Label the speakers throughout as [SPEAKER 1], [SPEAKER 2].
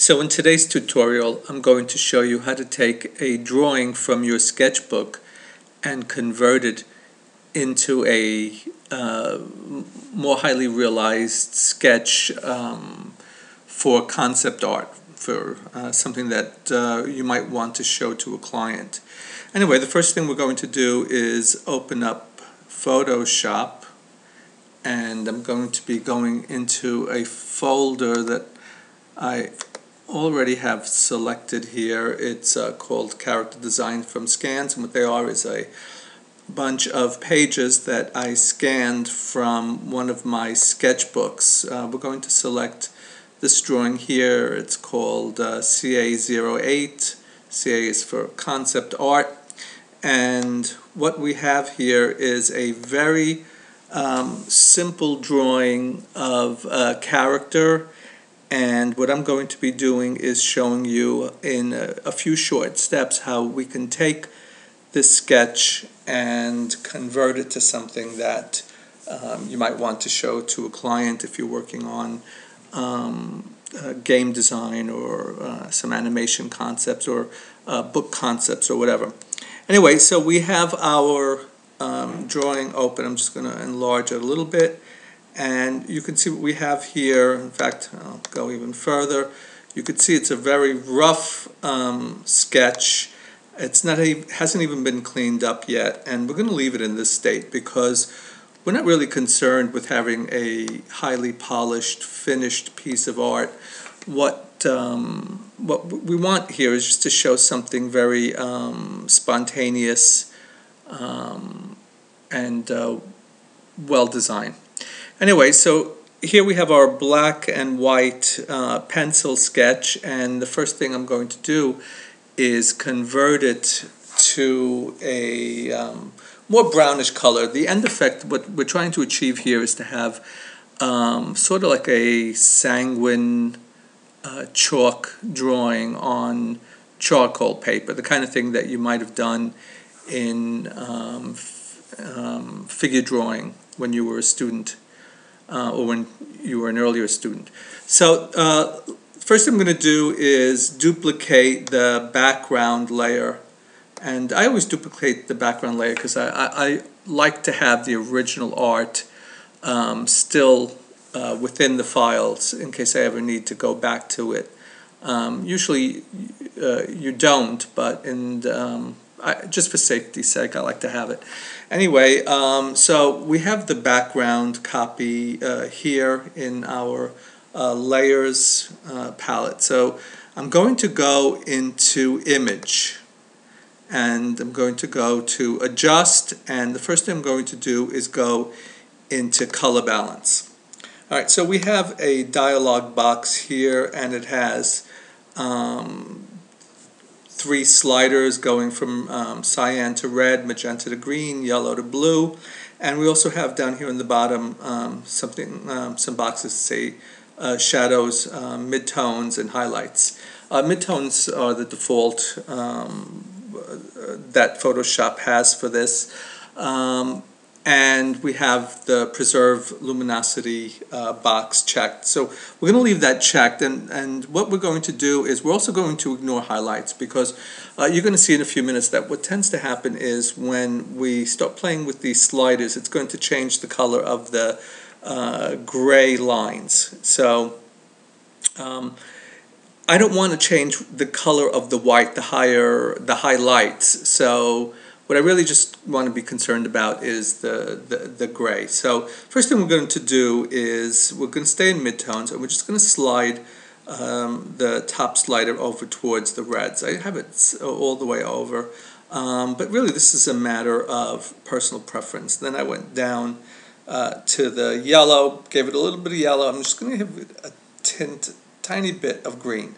[SPEAKER 1] So in today's tutorial, I'm going to show you how to take a drawing from your sketchbook and convert it into a more highly realized sketch for concept art, for something that you might want to show to a client. Anyway, the first thing we're going to do is open up Photoshop, and I'm going to be going into a folder that I already have selected here. It's called Character Design from Scans, and what they are is a bunch of pages that I scanned from one of my sketchbooks. We're going to select this drawing here. It's called CA08. CA is for Concept Art, and what we have here is a very simple drawing of a character. And what I'm going to be doing is showing you in a few short steps how we can take this sketch and convert it to something that you might want to show to a client if you're working on game design or some animation concepts or book concepts or whatever. Anyway, so we have our drawing open. I'm just going to enlarge it a little bit. And you can see what we have here. In fact, I'll go even further. You can see it's a very rough sketch. It's not hasn't even been cleaned up yet, and we're going to leave it in this state because we're not really concerned with having a highly polished, finished piece of art. What we want here is just to show something very spontaneous and well designed. Anyway, so here we have our black and white pencil sketch, and the first thing I'm going to do is convert it to a more brownish color. The end effect, what we're trying to achieve here is to have sort of like a sanguine chalk drawing on charcoal paper, the kind of thing that you might have done in figure drawing when you were a student. Or when you were an earlier student. So first thing I'm going to do is duplicate the background layer, and I always duplicate the background layer because I like to have the original art still within the files in case I ever need to go back to it. Usually you don't, but just for safety's sake, I like to have it. Anyway, so we have the background copy here in our layers palette. So I'm going to go into Image, and I'm going to go to Adjust, and the first thing I'm going to do is go into Color Balance. Alright, so we have a dialog box here, and it has three sliders going from cyan to red, magenta to green, yellow to blue, and we also have down here in the bottom some boxes say shadows, midtones, and highlights. Midtones are the default that Photoshop has for this. And we have the preserve luminosity box checked. So we're going to leave that checked, and what we're going to do is we're also going to ignore highlights because you're going to see in a few minutes that what tends to happen is when we start playing with these sliders, it's going to change the color of the gray lines. So I don't want to change the color of the white, the highlights. So what I really just want to be concerned about is the gray. So first thing we're going to do is we're going to stay in midtones, and we're just going to slide the top slider over towards the reds. I have it all the way over, but really this is a matter of personal preference. Then I went down to the yellow, gave it a little bit of yellow. I'm just going to give it a tiny bit of green.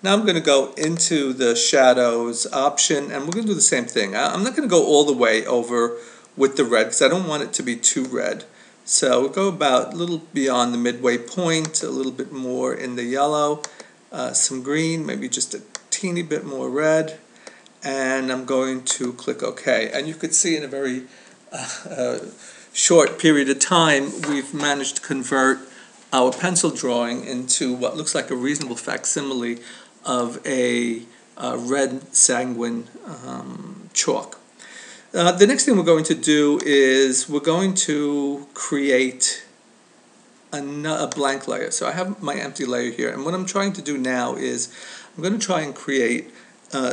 [SPEAKER 1] Now I'm going to go into the shadows option, and we're going to do the same thing. I'm not going to go all the way over with the red because I don't want it to be too red. So we'll go about a little beyond the midway point, a little bit more in the yellow, some green, maybe just a teeny bit more red, and I'm going to click OK. And you could see in a very short period of time we've managed to convert our pencil drawing into what looks like a reasonable facsimile of a red sanguine chalk. The next thing we're going to do is we're going to create a blank layer. So I have my empty layer here, and what I'm trying to do now is I'm going to try and create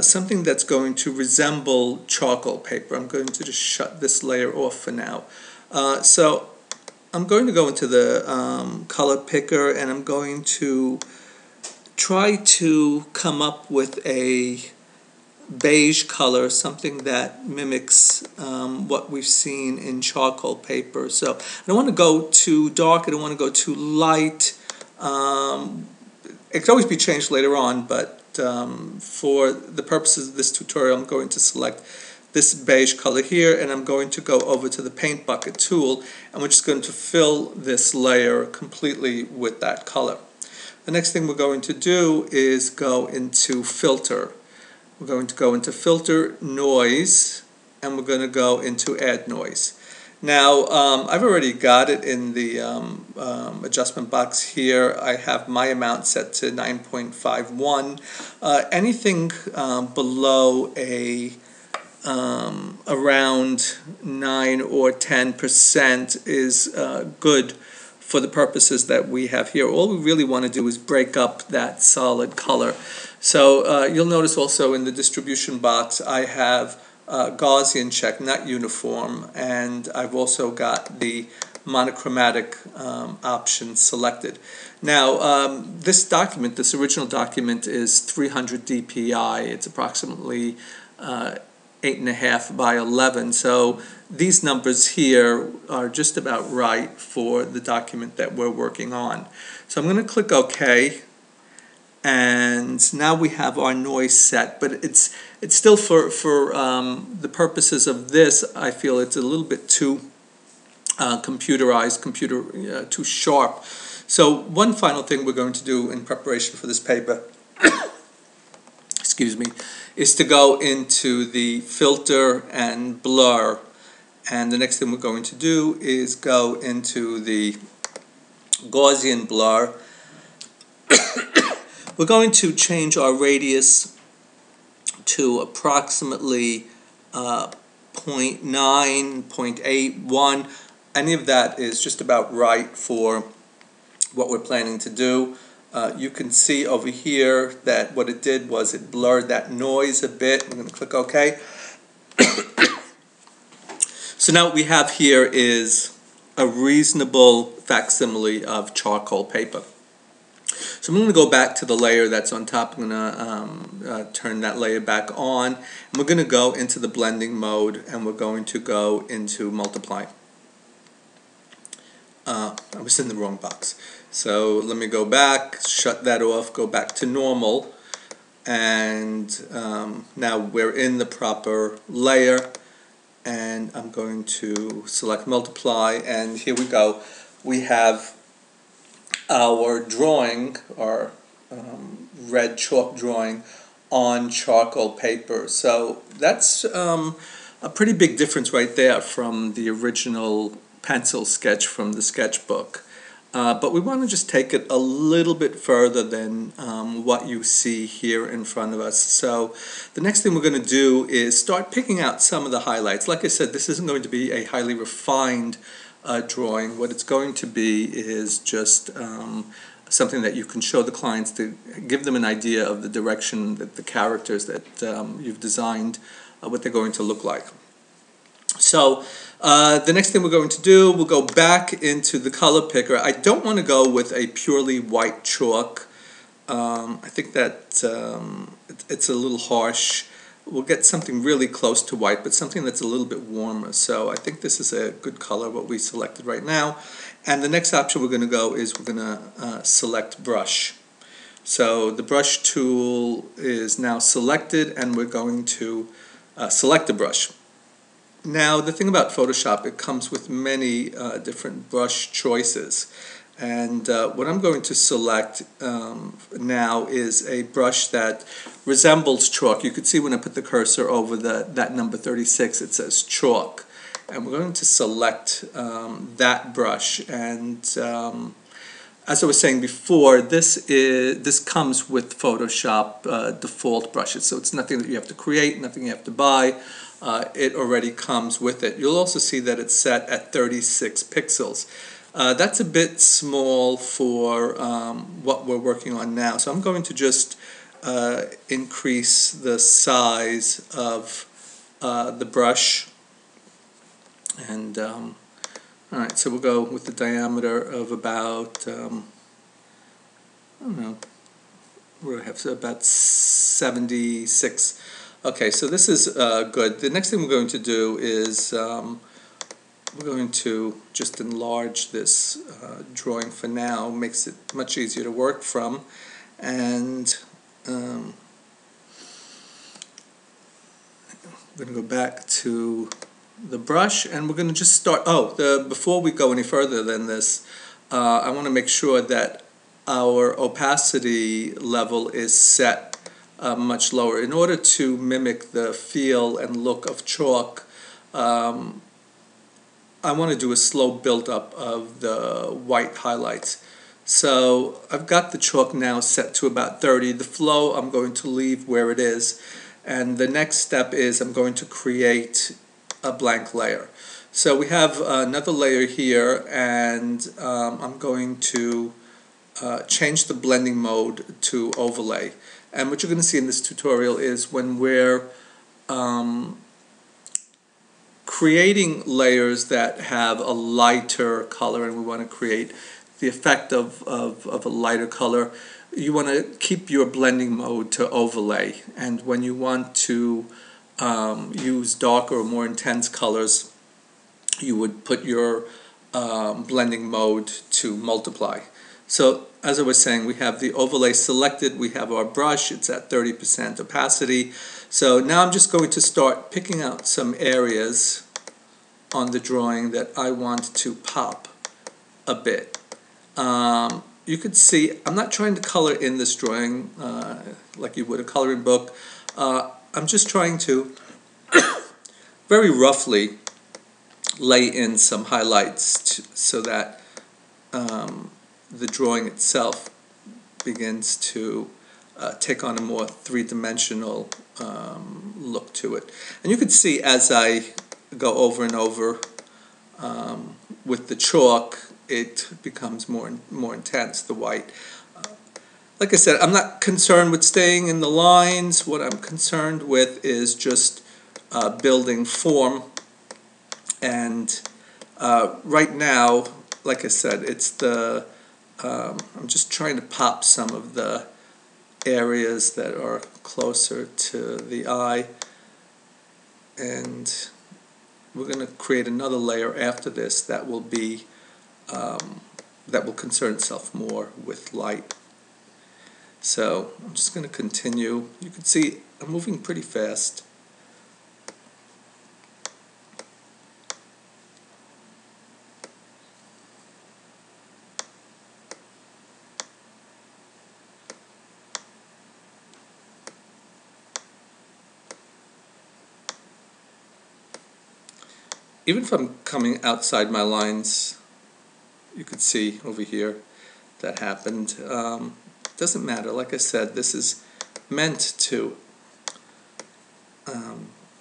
[SPEAKER 1] something that's going to resemble charcoal paper. I'm going to just shut this layer off for now. So I'm going to go into the color picker, and I'm going to try to come up with a beige color, something that mimics what we've seen in charcoal paper. So I don't want to go too dark, I don't want to go too light. It could always be changed later on, but for the purposes of this tutorial, I'm going to select this beige color here, and I'm going to go over to the paint bucket tool, and we're just going to fill this layer completely with that color. The next thing we're going to do is go into filter. We're going to go into filter noise, and we're going to go into add noise. Now I've already got it in the adjustment box here. I have my amount set to 9.51. Anything below a around 9 or 10% is good for the purposes that we have here. All we really want to do is break up that solid color. So you'll notice also in the distribution box I have Gaussian check, not uniform, and I've also got the monochromatic option selected. Now this document, this original document, is 300 dpi. It's approximately 8.5 by 11, so these numbers here are just about right for the document that we're working on. So I'm going to click OK, and now we have our noise set, but it's still for the purposes of this, I feel it's a little bit too computerized, too sharp. So one final thing we're going to do in preparation for this paper excuse me, is to go into the filter and blur, and the next thing we're going to do is go into the Gaussian blur. We're going to change our radius to approximately 0.9, 0.81. Any of that is just about right for what we're planning to do. You can see over here that what it did was it blurred that noise a bit. I'm going to click OK. So now what we have here is a reasonable facsimile of charcoal paper. So I'm going to go back to the layer that's on top. I'm going to turn that layer back on, and we're going to go into the blending mode, and we're going to go into multiply. I was in the wrong box. So let me go back, shut that off, go back to normal, and now we're in the proper layer, and I'm going to select multiply, and here we go. We have our drawing, our red chalk drawing on charcoal paper. So that's a pretty big difference right there from the original pencil sketch from the sketchbook. But we want to just take it a little bit further than what you see here in front of us. So the next thing we're going to do is start picking out some of the highlights. Like I said, this isn't going to be a highly refined drawing. What it's going to be is just something that you can show the clients to give them an idea of the direction that the characters that you've designed, what they're going to look like. So the next thing we're going to do, we'll go back into the color picker. I don't want to go with a purely white chalk. I think that it's a little harsh. We'll get something really close to white, but something that's a little bit warmer. So I think this is a good color, what we selected right now. And the next option we're going to go is we're going to select brush. So the brush tool is now selected, and we're going to select the brush. Now, the thing about Photoshop, it comes with many different brush choices. And what I'm going to select now is a brush that resembles chalk. You can see when I put the cursor over that number 36, it says chalk. And we're going to select that brush. And as I was saying before, this comes with Photoshop default brushes, so it's nothing that you have to create, nothing you have to buy. It already comes with it. You'll also see that it's set at 36 pixels. That's a bit small for what we're working on now, so I'm going to just increase the size of the brush, and alright, so we'll go with the diameter of about, I don't know, we have about 76. Okay, so this is good. The next thing we're going to do is we're going to just enlarge this drawing for now. Makes it much easier to work from. And I'm going to go back to the brush, and we're going to just start. Before we go any further than this, I want to make sure that our opacity level is set much lower. In order to mimic the feel and look of chalk, I want to do a slow build-up of the white highlights. So I've got the chalk now set to about 30. The flow I'm going to leave where it is. And the next step is I'm going to create a blank layer. So we have another layer here, and I'm going to change the blending mode to overlay. And what you're going to see in this tutorial is when we're creating layers that have a lighter color, and we want to create the effect of a lighter color, you want to keep your blending mode to overlay. And when you want to use darker or more intense colors, you would put your blending mode to multiply. So as I was saying, we have the overlay selected, we have our brush, it's at 30% opacity. So now I'm just going to start picking out some areas on the drawing that I want to pop a bit. You could see I'm not trying to color in this drawing like you would a coloring book. I'm just trying to very roughly lay in some highlights so that the drawing itself begins to take on a more three-dimensional look to it. And you can see as I go over and over with the chalk, it becomes more intense, the white. Like I said, I'm not concerned with staying in the lines. What I'm concerned with is just building form. And right now, like I said, it's the I'm just trying to pop some of the areas that are closer to the eye, and we're going to create another layer after this that will be that will concern itself more with light. So I'm just going to continue. You can see I'm moving pretty fast. Even if I'm coming outside my lines, you could see over here that happened. Doesn't matter. Like I said, this is meant to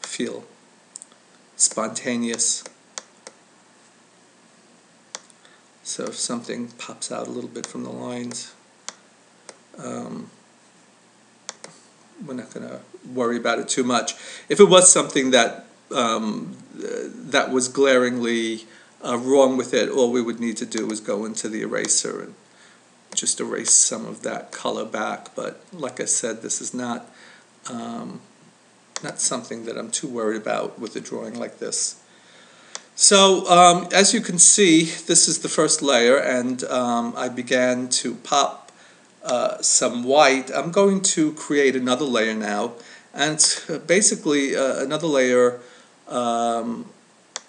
[SPEAKER 1] feel spontaneous. So if something pops out a little bit from the lines, we're not going to worry about it too much. If it was something that that was glaringly wrong with it, all we would need to do is go into the eraser and just erase some of that color back. But like I said, this is not something that I'm too worried about with a drawing like this. So as you can see, this is the first layer, and I began to pop some white. I'm going to create another layer now, and it's basically another layer,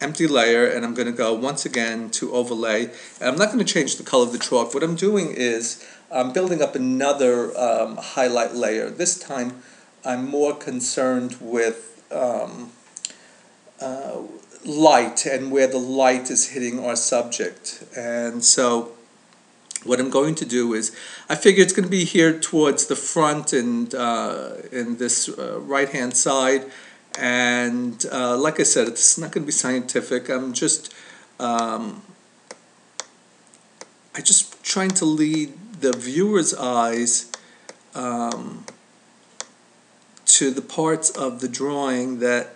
[SPEAKER 1] empty layer, and I'm going to go once again to overlay. And I'm not going to change the color of the chalk. What I'm doing is I'm building up another highlight layer. This time I'm more concerned with light and where the light is hitting our subject. And so what I'm going to do is, I figure it's going to be here towards the front and in this right-hand side. And like I said, it's not going to be scientific. I'm just trying to lead the viewer's eyes to the parts of the drawing that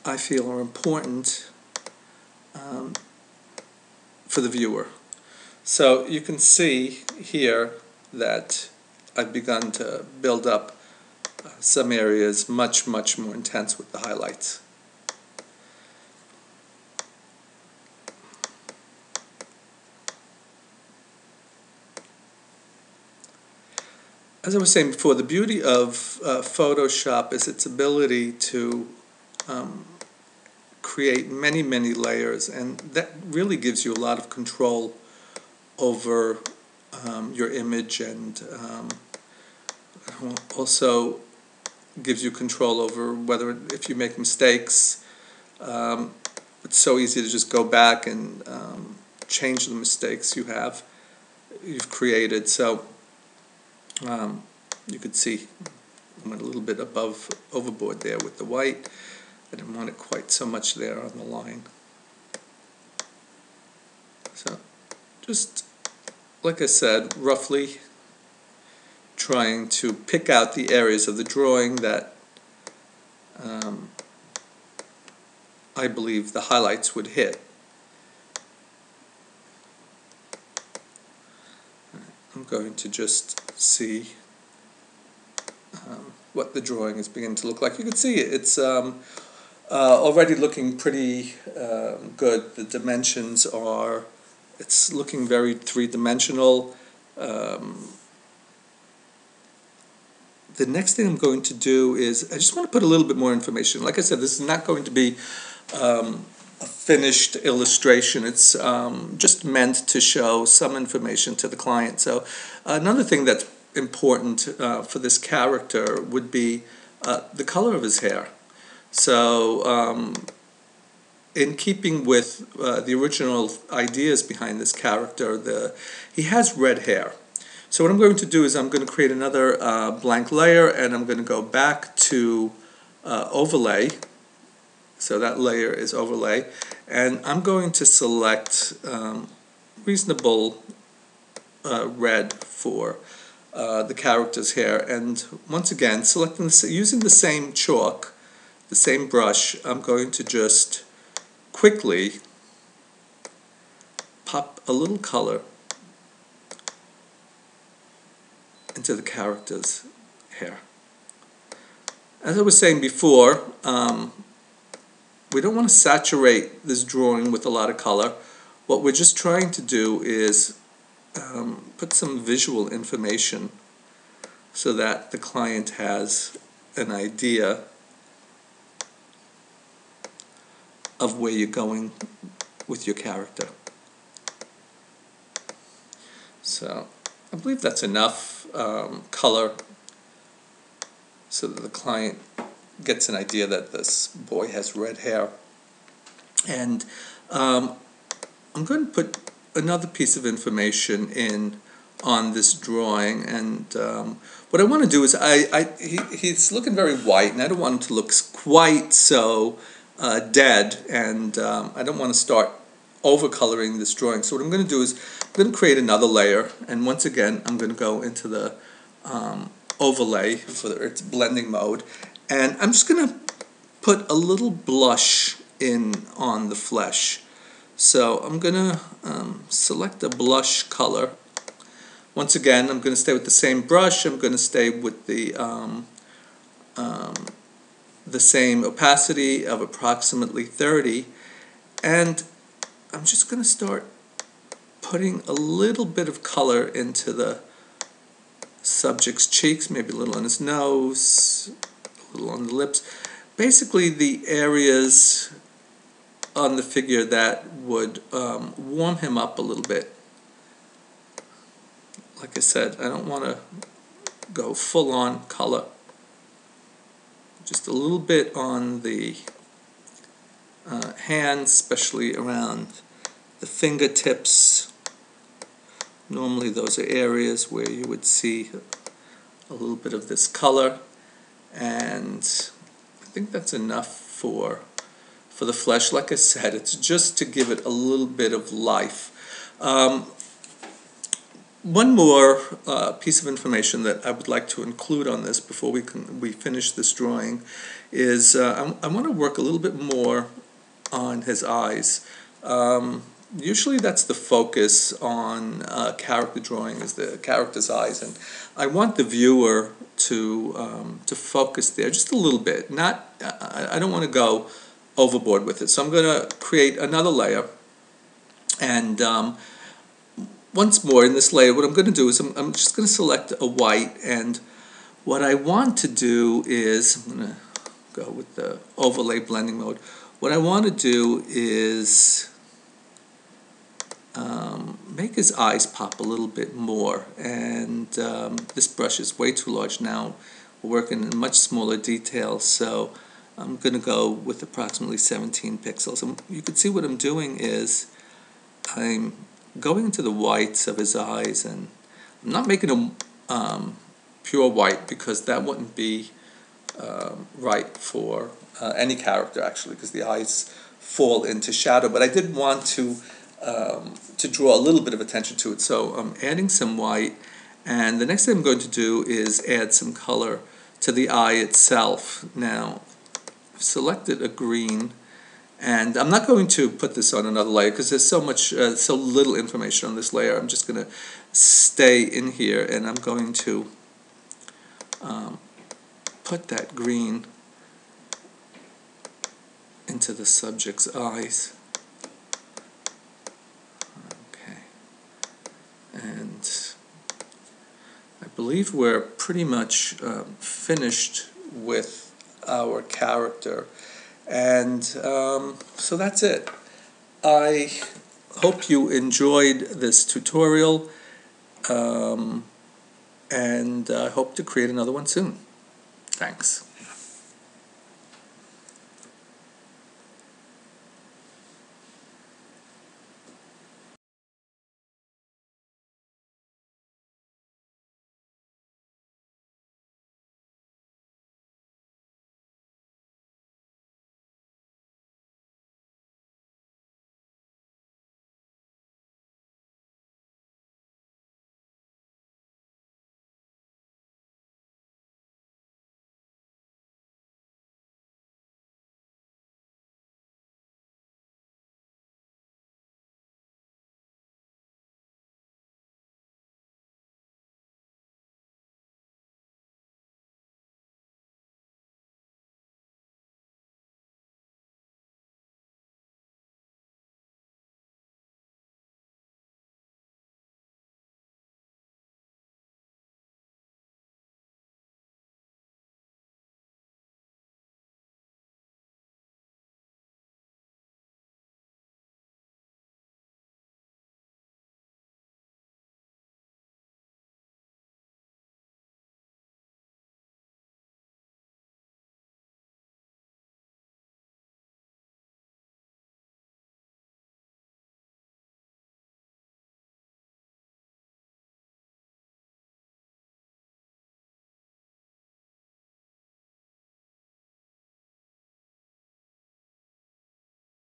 [SPEAKER 1] I feel are important for the viewer. So you can see here that I've begun to build up some areas much more intense with the highlights. As I was saying before, the beauty of Photoshop is its ability to create many layers, and that really gives you a lot of control over your image, and also gives you control over whether, if you make mistakes, it's so easy to just go back and change the mistakes you've created. So you could see I went a little bit overboard there with the white. I didn't want it quite so much there on the line. So just, like I said, roughly trying to pick out the areas of the drawing that I believe the highlights would hit. I'm going to just see what the drawing is beginning to look like. You can see it's already looking pretty good. The dimensions are, it's looking very three-dimensional. The next thing I'm going to do is, I just want to put a little bit more information. Like I said, this is not going to be a finished illustration. It's just meant to show some information to the client. So another thing that's important for this character would be the color of his hair. So in keeping with the original ideas behind this character, he has red hair. So what I'm going to do is I'm going to create another blank layer, and I'm going to go back to overlay. So that layer is overlay, and I'm going to select reasonable red for the character's hair. And once again, using the same chalk, the same brush, I'm going to just quickly pop a little color into the character's hair. As I was saying before, we don't want to saturate this drawing with a lot of color. What we're just trying to do is put some visual information so that the client has an idea of where you're going with your character. So I believe that's enough color so that the client gets an idea that this boy has red hair. And I'm going to put another piece of information in on this drawing, and what I want to do is he's looking very white, and I don't want him to look quite so dead, and I don't want to start overcoloring this drawing. So what I'm going to do is I'm going to create another layer, and once again I'm going to go into the overlay for its blending mode, and I'm just going to put a little blush in on the flesh. So I'm going to select a blush color. Once again, I'm going to stay with the same brush. I'm going to stay with the same opacity of approximately 30, and I'm just going to start putting a little bit of color into the subject's cheeks, maybe a little on his nose, a little on the lips. Basically the areas on the figure that would warm him up a little bit. Like I said, I don't want to go full on color. Just a little bit on the hands, especially around the fingertips, Normally those are areas where you would see a little bit of this color, and I think that's enough for the flesh. Like I said, it's just to give it a little bit of life. One more piece of information that I would like to include on this before we finish this drawing is I want to work a little bit more on his eyes. Usually that's the focus on character drawing, is the character's eyes, and I want the viewer to focus there just a little bit. I don't want to go overboard with it, so I'm going to create another layer, and once more in this layer, what I'm going to do is I'm just going to select a white, and what I want to do is, I'm going to go with the overlay blending mode. What I want to do is make his eyes pop a little bit more, and this brush is way too large now. We're working in much smaller detail, so I'm going to go with approximately 17 pixels. And you can see what I'm doing is I'm going into the whites of his eyes, and I'm not making them pure white because that wouldn't be right for any character, actually, because the eyes fall into shadow. But I did want to draw a little bit of attention to it, so I'm adding some white, and the next thing I'm going to do is add some color to the eye itself. Now, I've selected a green, and I'm not going to put this on another layer because there's so little information on this layer. I'm just going to stay in here, and I'm going to put that green into the subject's eyes. Okay, and I believe we're pretty much finished with our character. And so that's it. I hope you enjoyed this tutorial, and I hope to create another one soon. Thanks.